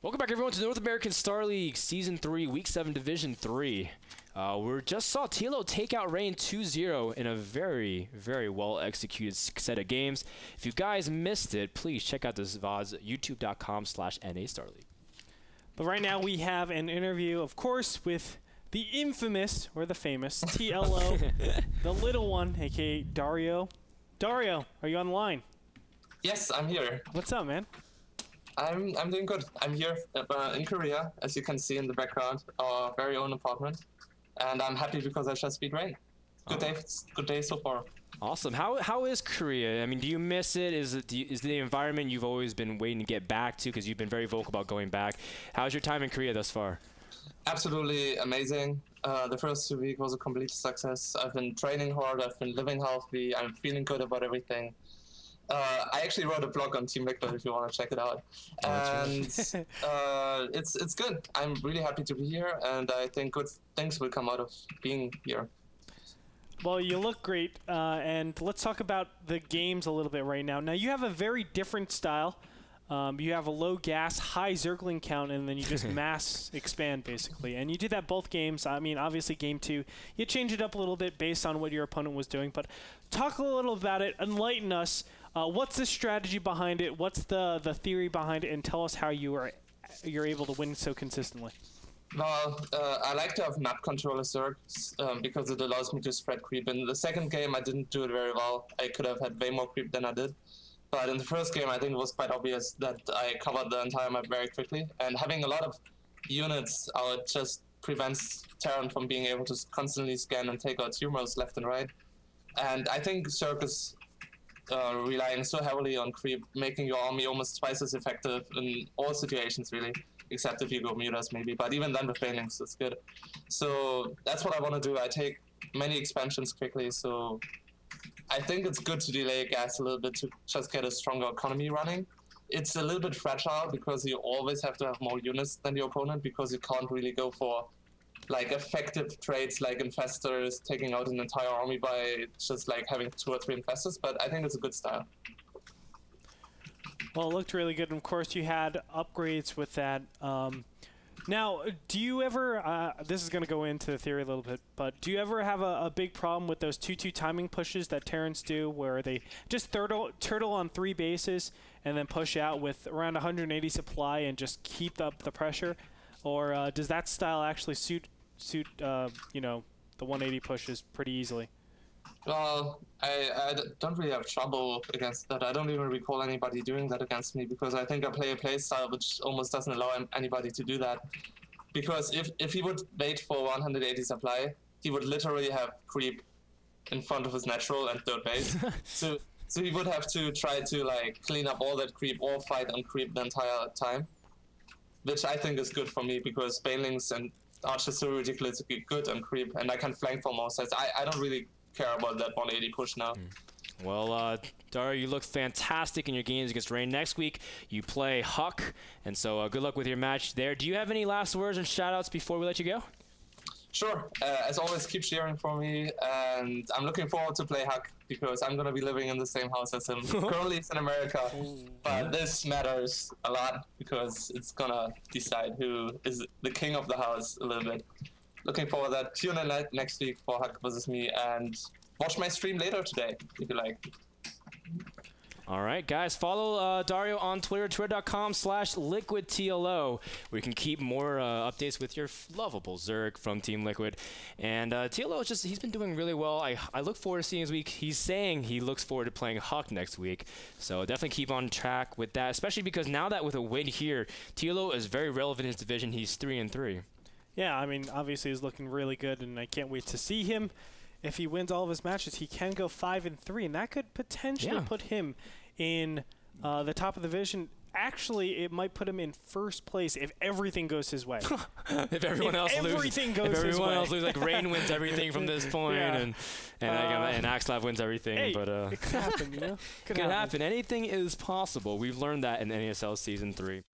Welcome back, everyone, to the North American Star League Season 3, Week 7, Division 3. We just saw TLO take out Reign 2-0 in a very, very well-executed set of games. If you guys missed it, please check out this VODs, youtube.com/NAStarLeague. But right now we have an interview, of course, with the infamous, or the famous, TLO, the little one, a.k.a. Dario. Dario, are you on the line? Yes, I'm here. What's up, man? I'm doing good. I'm here in Korea, as you can see in the background, our very own apartment, and I'm happy because I just beat Reign. Good day so far. Awesome. How is Korea? I mean, do you miss it? Is the environment you've always been waiting to get back to? Because you've been very vocal about going back. How's your time in Korea thus far? Absolutely amazing. The first 2 weeks was a complete success. I've been training hard. I've been living healthy. I'm feeling good about everything. I actually wrote a blog on Team Liquid if you want to check it out. And it's good. I'm really happy to be here, and I think good things will come out of being here. Well, you look great, and let's talk about the games a little bit right now. Now, you have a very different style. You have a low gas, high Zergling count, and then you just mass expand, basically. And you did that both games. I mean, obviously, Game 2, you changed it up a little bit based on what your opponent was doing. But talk a little about it. Enlighten us. What's the strategy behind it? What's the theory behind it? And tell us how you're able to win so consistently. Well, I like to have map controller Zergs because it allows me to spread creep. In the second game, I didn't do it very well. I could have had way more creep than I did. But in the first game, I think it was quite obvious that I covered the entire map very quickly. And having a lot of units out just prevents Terran from being able to constantly scan and take out tumors left and right. And I think Zerg is relying so heavily on creep, making your army almost twice as effective in all situations, really, except if you go mutas maybe. But even then with banelings, it's good. So that's what I want to do. I take many expansions quickly, so I think it's good to delay gas a little bit to just get a stronger economy running. It's a little bit fragile because you always have to have more units than your opponent because you can't really go for like effective trades like infestors, taking out an entire army by just like having 2 or 3 infestors, but I think it's a good style. Well, it looked really good, and of course you had upgrades with that. Now, do you ever, this is going to go into the theory a little bit, but do you ever have a big problem with those 2-2 timing pushes that Terrans do where they just turtle on 3 bases and then push out with around 180 supply and just keep up the pressure? Or does that style actually suit you know, the 180 pushes pretty easily? Well, I don't really have trouble against that. I don't even recall anybody doing that against me because I think I play a playstyle which almost doesn't allow anybody to do that. Because if he would wait for 180 supply, he would literally have creep in front of his natural and third base. so he would have to try to like clean up all that creep or fight on creep the entire time, which I think is good for me because banelings and archers are so ridiculously good on creep, and I can flank from all sides. I don't really care about that 180 push now. Well, Dario, you look fantastic in your games against Reign. Next week, you play Huck, and so good luck with your match there. Do you have any last words and shout-outs before we let you go? Sure. As always, keep cheering for me, and I'm looking forward to play Huck because I'm going to be living in the same house as him. Currently, it's in America, but this matters a lot because it's going to decide who is the king of the house a little bit. Looking forward to that. Tune in next week for Huck versus me, and watch my stream later today if you like. All right, guys, follow Dario on Twitter, twitter.com/LiquidTLO, where you can keep more updates with your lovable Zerg from Team Liquid. And TLO is he's been doing really well. I look forward to seeing his week. He's saying he looks forward to playing Huck next week. So definitely keep on track with that, especially because now that with a win here, TLO is very relevant in his division. He's 3-3. Yeah, I mean, obviously he's looking really good, and I can't wait to see him. If he wins all of his matches, he can go 5-3, and that could potentially put him in the top of the division. Actually, it might put him in first place if everything goes his way. If everyone else loses, like Reign wins everything from this point, and Axlav wins everything. Hey, but it could happen, you know? Could happen. Anything is possible. We've learned that in NASL Season 3.